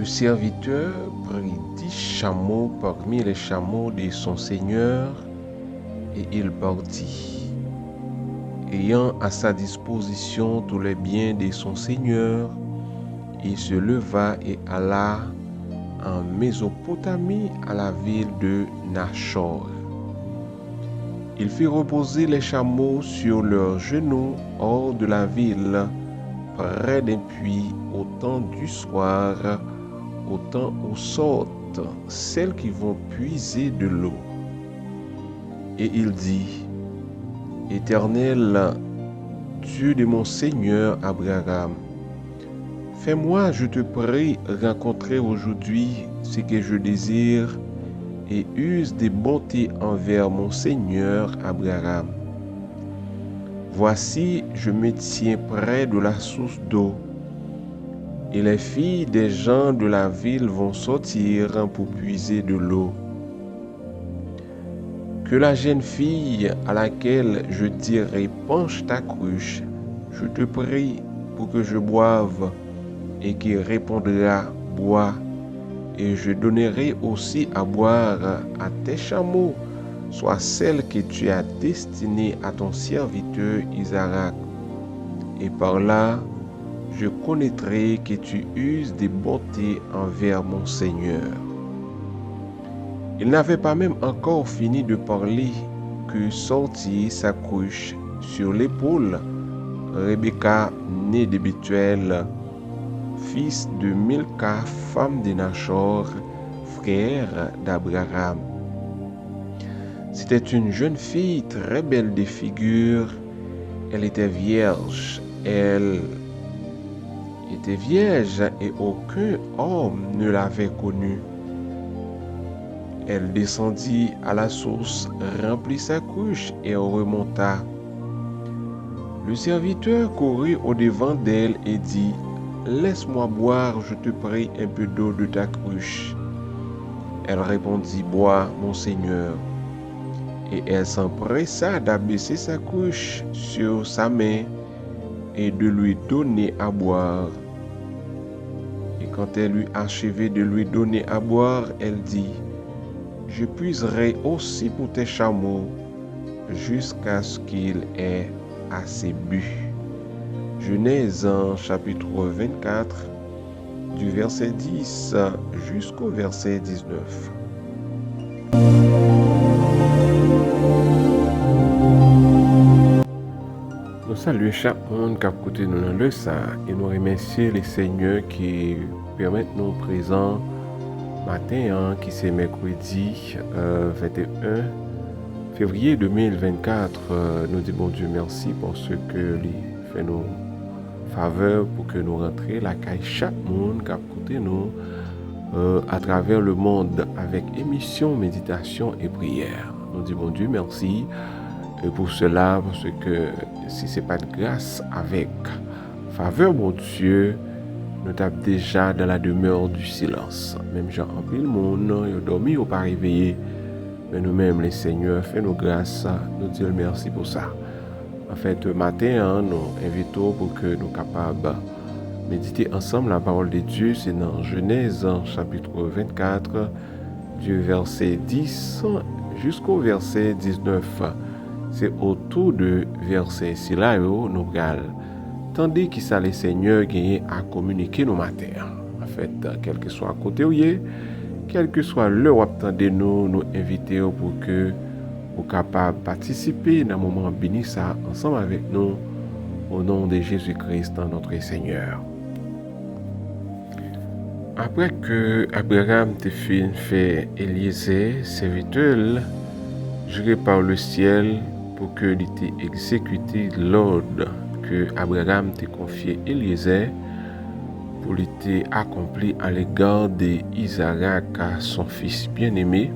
Le serviteur prit 10 chameaux parmi les chameaux de son seigneur et il partit. Ayant à sa disposition tous les biens de son seigneur, il se leva et alla en Mésopotamie à la ville de Nachor. Il fit reposer les chameaux sur leurs genoux hors de la ville, près d'un puits, au temps du soir, au temps où sortent celles qui vont puiser de l'eau. Et il dit: Éternel, Dieu de mon Seigneur Abraham, fais-moi, je te prie, rencontrer aujourd'hui ce que je désire et use de bonté envers mon Seigneur Abraham. Voici, je me tiens près de la source d'eau, et les filles des gens de la ville vont sortir pour puiser de l'eau. Que la jeune fille à laquelle je dirai penche ta cruche, je te prie pour que je boive, et qui répondra bois, et je donnerai aussi à boire à tes chameaux, soit celle que tu as destinée à ton serviteur Isaac. Et par là, je connaîtrai que tu uses de bonté envers mon Seigneur. Il n'avait pas même encore fini de parler que sortit sa couche sur l'épaule Rebecca, née de Bethuel, fils de Milca, femme de Nachor, frère d'Abraham. C'était une jeune fille très belle de figure. Elle était vierge. Elle était vierge et aucun homme ne l'avait connue. Elle descendit à la source, remplit sa cruche et remonta. Le serviteur courut au-devant d'elle et dit: Laisse-moi boire, je te prie, un peu d'eau de ta cruche. Elle répondit: Bois, mon Seigneur. Et elle s'empressa d'abaisser sa cruche sur sa main et de lui donner à boire. Et quand elle eut achevé de lui donner à boire, elle dit: Je puiserai aussi pour tes chameaux jusqu'à ce qu'il ait assez bu. Genèse chapitre 24, du verset 10 jusqu'au verset 19. Nous saluons chaque monde qui a écouté nous dans le ça et nous remercions les seigneurs qui permettent nous présents matin, qui c'est mercredi 21 février 2024. Nous disons bon Dieu merci pour ce que il fait nous faveur pour que nous rentrions la caille chaque monde qui a écouté nous à travers le monde avec émission, méditation et prière. Nous disons bon Dieu merci pour cela, parce que si ce n'est pas de grâce avec faveur, mon Dieu, nous sommes déjà dans la demeure du silence. Même gens en pile monde, ils ont dormi ou pas réveillé. Mais nous-mêmes, les seigneurs, fais nos grâces, nous disons merci pour ça. En fait, matin, nous invitons pour que nous soyons capables de méditer ensemble la parole de Dieu. C'est dans Genèse chapitre 24, du verset 10 jusqu'au verset 19. C'est autour de verset si là nous allons tandis qu'il ça les seigneurs gagnent à communiquer nos matins. En fait, quel que soit à côté où quel que soit l'heure où attendez nous inviter pour que vous capable participer dans un moment béni ça ensemble avec nous au nom de Jésus-Christ notre Seigneur. Après que Abraham te fait Eliezer serviteur juré par le ciel pour que il t'ait exécuté l'ordre que Abraham t'a confié Eliezer pour l'été accompli à l'égard d'Isaac, son fils bien-aimé.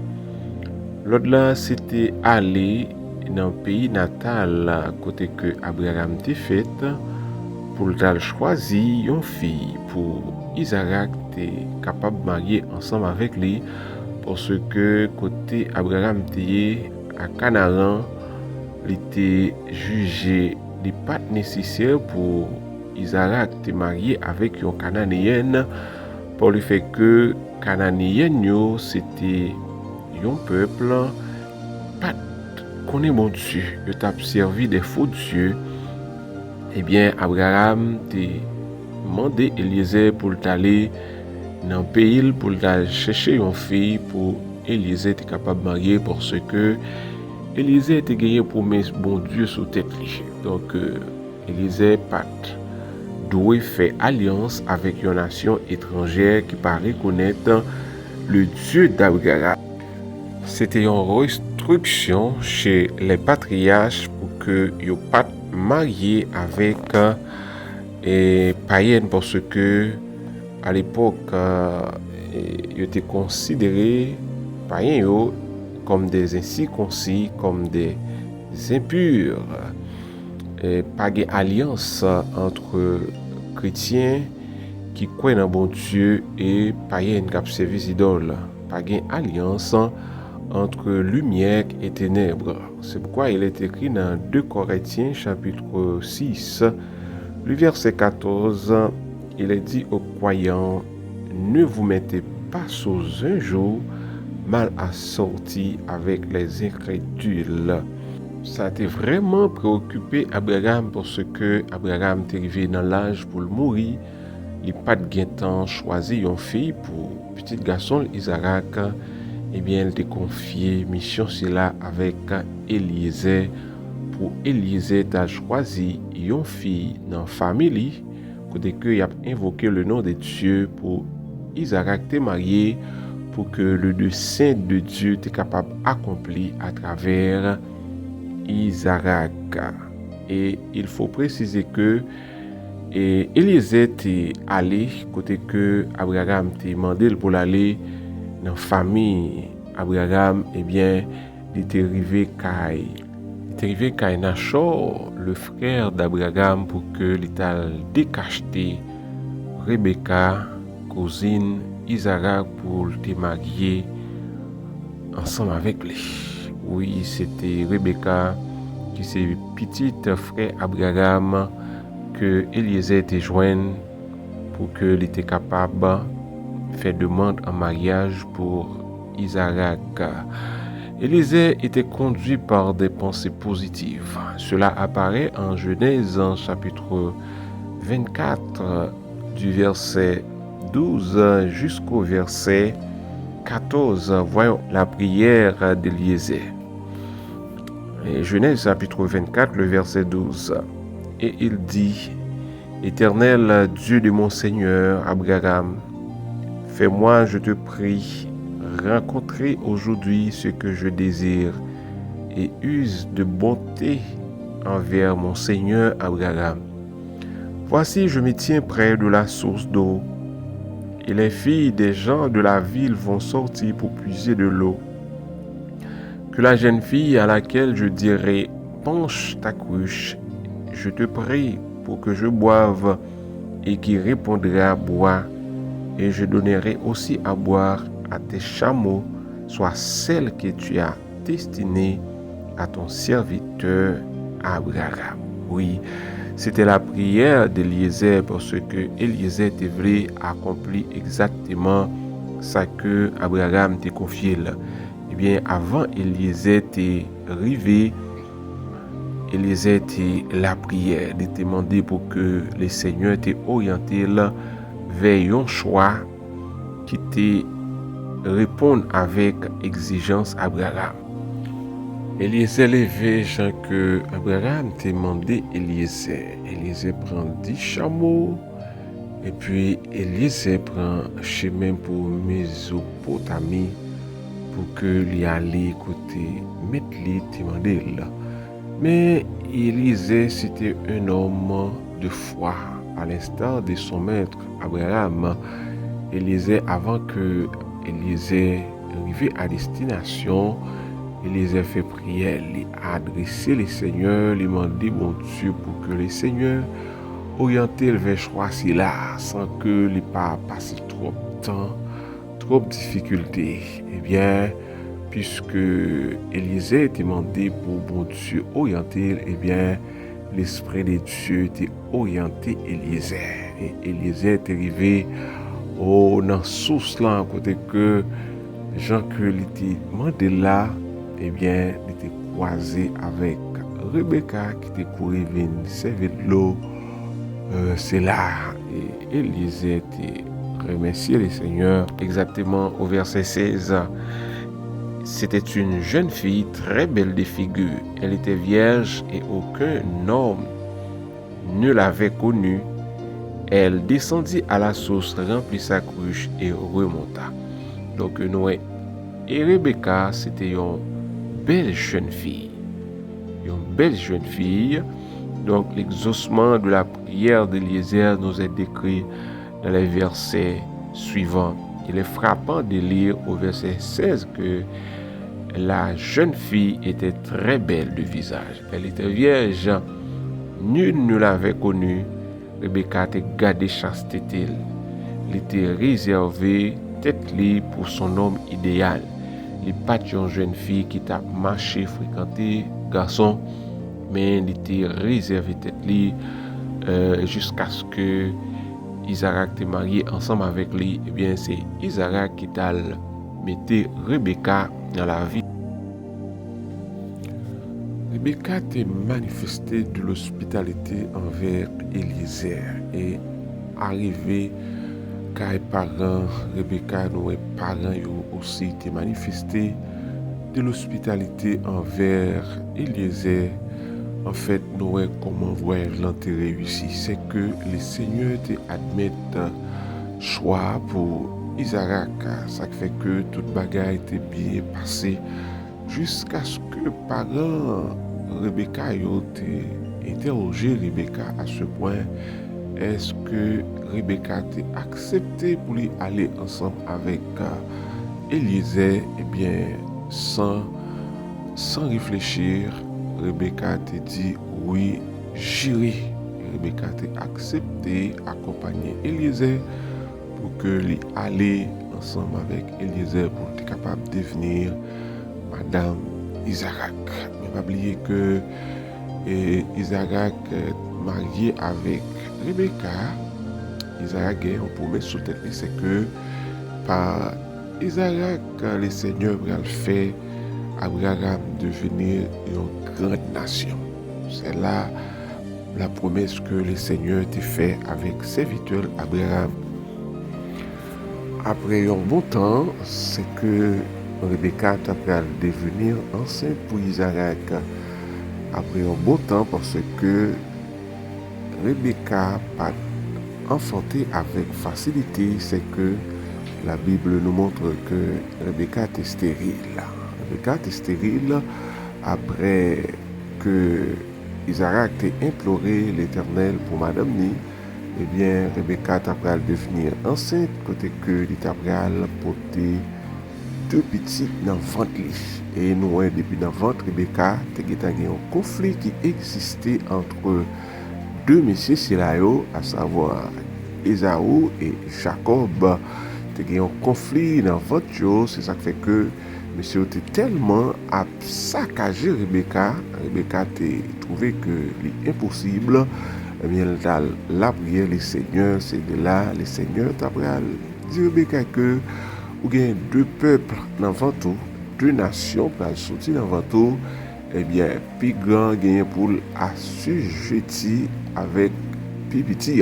L'ordre là c'était aller dans le pays natal à côté que Abraham t'a fait pour le choisir une fille pour Isaac t'est capable de marier ensemble avec lui parce que côté Abraham t'est à Canaan il était jugé de pas nécessaire pour Isaac te marier avec une Cananéenne par le fait que Cananéen yo c'était un peuple pas connaît bon Dieu, yo t'a servi des faux dieux. Eh bien Abraham t'a demandé Eliezer pour aller dans le pays pour chercher une fille pour Eliezer était capable de marier parce que Eliezer était gagné promesse bon Dieu sur tête. Donc Eliezer pas doit faire alliance avec une nation étrangère qui paraît connaître le Dieu d'Abraham. C'était une restriction chez les patriarches pour que ils pas marié avec et païenne parce que à l'époque ils étaient considérés païens comme des incirconcis, comme des impurs. Pas de alliance entre chrétiens qui croient dans bon Dieu et païens qui servent idoles. Pas de alliance entre lumière et ténèbres. C'est pourquoi il est écrit dans 2 Corinthiens chapitre 6, le verset 14, il est dit aux croyants, ne vous mettez pas sous un joug mal assorti avec les incrédules. Ça a vraiment préoccupé Abraham parce que Abraham est arrivé dans l'âge pour le mourir. Il n'a pas de temps choisi une fille pour petit garçon Isaac. Eh bien, il a confié mission cela avec Eliezer. Pour Eliezer, il a choisi une fille dans la famille. Côté que il a invoqué le nom de Dieu pour Isaac te marié pour que le dessein de Dieu soit capable d'accomplir à travers Isaac. Et il faut préciser que Eliezer était allé côté que Abraham t'a demandé pour aller dans la famille Abraham. Eh bien, il était arrivé Kai Nachor, le frère d'Abraham, pour que l'État décacheté Rebecca, cousine Isaac, pour te marier ensemble avec lui. Oui, c'était Rebecca qui c'est petite frère Abraham que Eliezer était joint pour que il était capable de faire demande en mariage pour Isaac. Eliezer était conduit par des pensées positives. Cela apparaît en Genèse chapitre 24 du verset 12 jusqu'au verset 14. Voyons la prière d'Eliezer. Genèse chapitre 24, le verset 12. Et il dit, Éternel Dieu de mon Seigneur Abraham, fais-moi, je te prie, rencontrer aujourd'hui ce que je désire et use de bonté envers mon Seigneur Abraham. Voici, je me tiens près de la source d'eau et les filles des gens de la ville vont sortir pour puiser de l'eau. Que la jeune fille à laquelle je dirai, penche ta cruche, je te prie pour que je boive et qui répondra, bois, et je donnerai aussi à boire à tes chameaux, soit celle que tu as destinée à ton serviteur Abraham. Oui, c'était la prière d'Eliezer parce que Eliezer devait accomplir exactement ce que Abraham t'a confié. Eh bien, avant Eliezer t'est arrivé, Eliezer t'est la prière, il t'a demandé pour que le Seigneur t'ait orienté vers un choix qui te répond avec exigence Abraham. Eliezer levé, Jean que Abraham t'a demandé Eliezer. Eliezer prend 10 chameaux et puis Eliezer prend chemin pour Mésopotamie pour que lui aller écouter mettre lui demander là. Mais Eliezer c'était un homme de foi à l'instar de son maître Abraham. Eliezer avant que Eliezer arrive à destination, Eliezer fait prière, il a adressé le Seigneur, il demandé bon Dieu pour que le Seigneur oriente vers choix là sans que il pas passer trop de temps, trop de difficultés. Eh bien, puisque Eliezer était demandé pour bon Dieu orienter, eh bien, l'Esprit de Dieu était orienté Eliezer. Et Eliezer est arrivé dans source là côté que Jean que était mandé là, eh bien, il était croisé avec Rebecca qui était couru venir servir de l'eau. C'est là et Élisée était remercié le Seigneur exactement au verset 16. C'était une jeune fille très belle de figure. Elle était vierge et aucun homme ne l'avait connue. Elle descendit à la source, remplit sa cruche et remonta. Donc Noé et Rebecca, c'était une belle jeune fille. Une belle jeune fille. Donc l'exaucement de la prière d'Éliezer nous est décrit dans les versets suivants. Il est frappant de lire au verset 16 que la jeune fille était très belle de visage. Elle était vierge. Nul ne l'avait connue. Rebecca était gardée chasteté. Elle était réservée tête libre pour son homme idéal. Il n'est pas une jeune fille qui t'a marché, fréquenté garçon, mais il était réservé tête libre jusqu'à ce que Isaac était marié ensemble avec lui. Eh bien, c'est Isaac qui t'a mis Rebecca dans la vie. Rebecca a manifesté de l'hospitalité envers Élisée et arrivé car les parents, Rebecca, nos parents aussi ont manifesté de l'hospitalité envers Élisée. En fait, nous comment voyage l'enterrer réussi, c'est que le Seigneur te admet choix pour Isaac. Ça fait que toute bagarre était bien passée jusqu'à ce que parents Rebecca ait interrogé Rebecca à ce point. Est-ce que Rebecca a accepté pour lui aller ensemble avec Élisée? Eh bien, sans réfléchir, Rebecca t'a dit oui, j'irai. Rebecca t'a accepté accompagner Élisée pour que lui aller ensemble avec Élisée pour être capable de devenir Madame Isaac. Mais pas oublier que Isaac marié avec Rebecca, Isaac a une promesse sous tête, c'est que par Isaac, le Seigneur va le faire Abraham devenir une grande nation. C'est là la promesse que le Seigneur t'a fait avec serviteur Abraham. Après un bon temps, c'est que Rebecca va devenir enceinte pour Isaac. Après un bon temps, parce que Rebecca pas enfanté avec facilité, c'est que la Bible nous montre que Rebecca était stérile. Rebecca était stérile après que Isaac a imploré l'Éternel pour Madame Ni. Eh bien, Rebecca a devenir enceinte, côté que l'Éternel a porté deux petits dans le ventre. Et nous, depuis dans le ventre, Rebecca a eu un conflit qui existait entre deux messieurs Silayo, à savoir Esaü et Jacob. Il y a eu un conflit dans le ventre, c'est ça qui fait que monsieur était tellement à saccager Rebecca. Rebecca a trouvé que c'est impossible. Eh bien, la prière, le Seigneur, c'est de là, le Seigneur t'a dit Rebecca que ou bien deux peuples dans le ventre, deux nations pour sortir dans le ventre. Eh bien, plus grand gagne pour assujetti avec plus petit.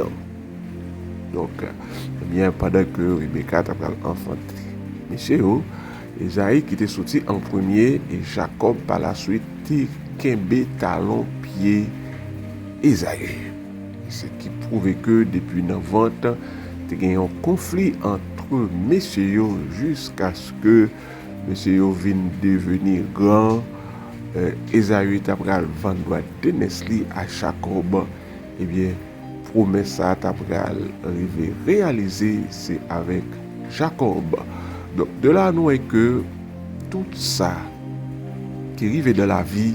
Donc, eh bien, pendant que Rebecca a enfanté monsieur, Esaü qui était sorti en premier et Jacob par la suite, Kembe talon pied Esaü. Ce qui prouve que depuis 9 ans, il y a eu un conflit entre messieurs jusqu'à ce que messieurs viennent devenir grand. Esaü t'a pral vendre de Nesli à Jacob. Eh bien, promesse ça t'a pral arriver réaliser, c'est avec Jacob. Donc de là nous est que tout ça qui arrive dans la vie,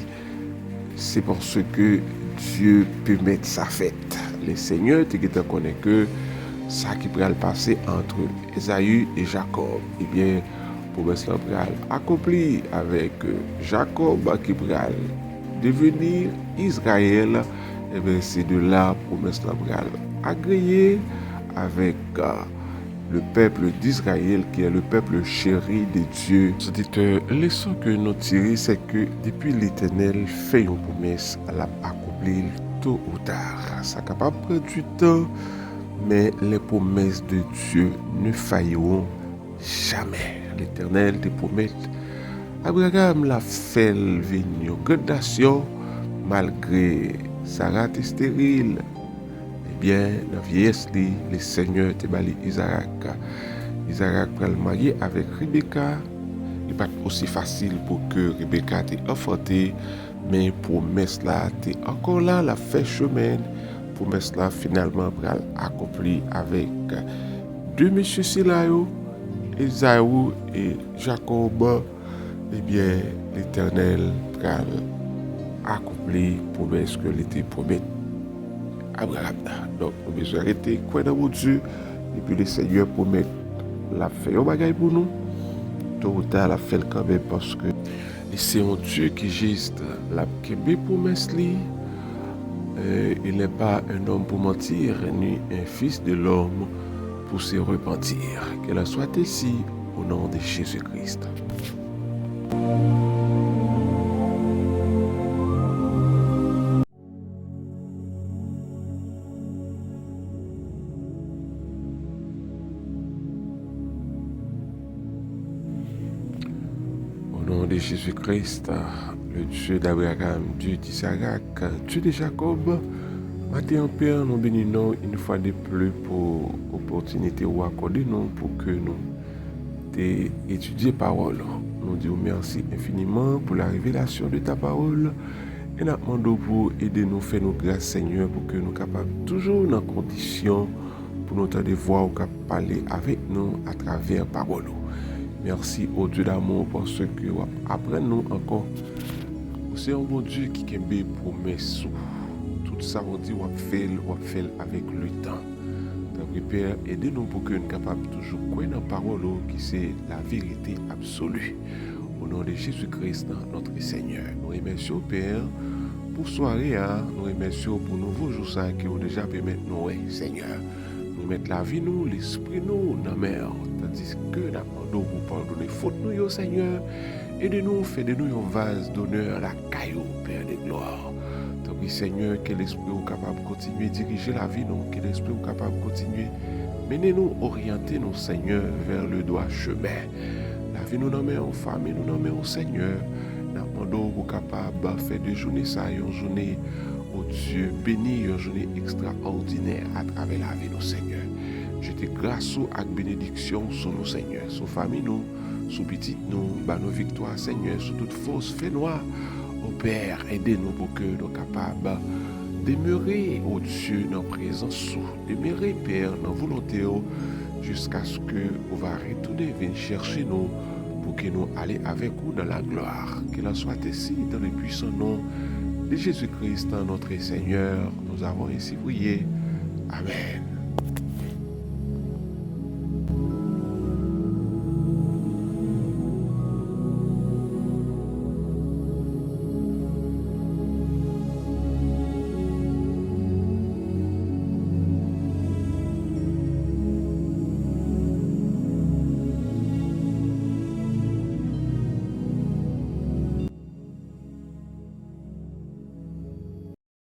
c'est parce que Dieu peut mettre sa fête. Le Seigneur te connaît que ça qui pourrait passer entre Esaü et Jacob. Eh bien, promesse là pourrait accompli avec Jacob qui pourrait devenir Israël. Eh bien, c'est de là promesse là pourrait agréer avec le peuple d'Israël qui est le peuple chéri de Dieu. Auditeurs, la leçon que nous tirons, c'est que depuis l'Éternel fait une promesse, elle a accompli tôt ou tard. Ça capable de prendre du temps, mais les promesses de Dieu ne failliront jamais. L'Éternel te promet. Abraham l'a fait venir grande nation malgré Sarah était stérile. Eh bien, dans la vieillesse, le Seigneur te bali Isaac. Isaac va le marier avec Rebecca. Il n'est pas aussi facile pour que Rebecca t'ait enfanté, mais promesse là, t'es encore là, la fait chemin. Promesse là, finalement, va accompli avec deux messieurs Silayo, Esaü et Jacob. Eh bien, l'Éternel va accomplir promesse que l'était promis. Abraham. Donc, nous devons arrêter, croire dans mon Dieu, et puis le Seigneur promet la fait un bagage pour nous. Tôt ou tard, la fait quand même parce que c'est un Dieu qui geste la promesse. Il n'est pas un homme pour mentir, ni un fils de l'homme pour se repentir. Qu'elle soit ici au nom de Jésus-Christ. Au nom de Jésus-Christ, le Dieu d'Abraham, Dieu d'Isaac, Dieu de Jacob, matin en Père, nous bénissons une fois de plus pour l'opportunité ou accorder nous pour que nous étudier parole. Nous disons merci infiniment pour la révélation de ta parole et nous demandons pour aider nous, faire nos grâces Seigneur pour que nous soyons capables toujours dans condition pour nous entendre voir ou parler avec nous à travers parole. Merci au Dieu d'amour parce que après nous encore, c'est un bon Dieu qui a des promesses. Tout ça, on dit, on fait avec le temps. Donc, Père, aidez-nous pour que nous soyons capables de toujours croire dans la parole qui c'est la vérité absolue. Au nom de Jésus-Christ, notre Seigneur. Nous remercions, Père, pour soirée. Nous remercions pour nouveau jours qui ont déjà permis nous, Seigneur. Nous mettons la vie, nous, l'esprit, nous, dans la mer. Tandis que nous demandons pour pardonner faute, nous, Seigneur. Aidez-nous, faites-nous un vase d'honneur à la caillou, Père de gloire. Oui, Seigneur, que l'Esprit est capable de continuer à diriger la vie, nous, que l'Esprit est capable de continuer à mener-nous, orienter nous, Seigneur, vers le droit chemin. La vie nous nomme en famille, nous nomme au Seigneur. Nous demandons pour capable de faire de journée ça, une journée au Dieu béni, une journée extraordinaire à travers la vie, nous, Seigneur. Je te grâce à bénédiction sur nous, Seigneur, sur famille, nous, sur petit, nous, nos victoires, Seigneur, sur toute force, fait noir. Au Père, aidez-nous pour que nous soyons capables de demeurer au Dieu dans la présence, demeurer, Père, dans la volonté, jusqu'à ce que nous va retourner, venir chercher nous, pour que nous allions avec vous dans la gloire. Qu'il en soit ainsi dans le puissant nom de Jésus-Christ, notre Seigneur. Nous avons ainsi prié. Amen.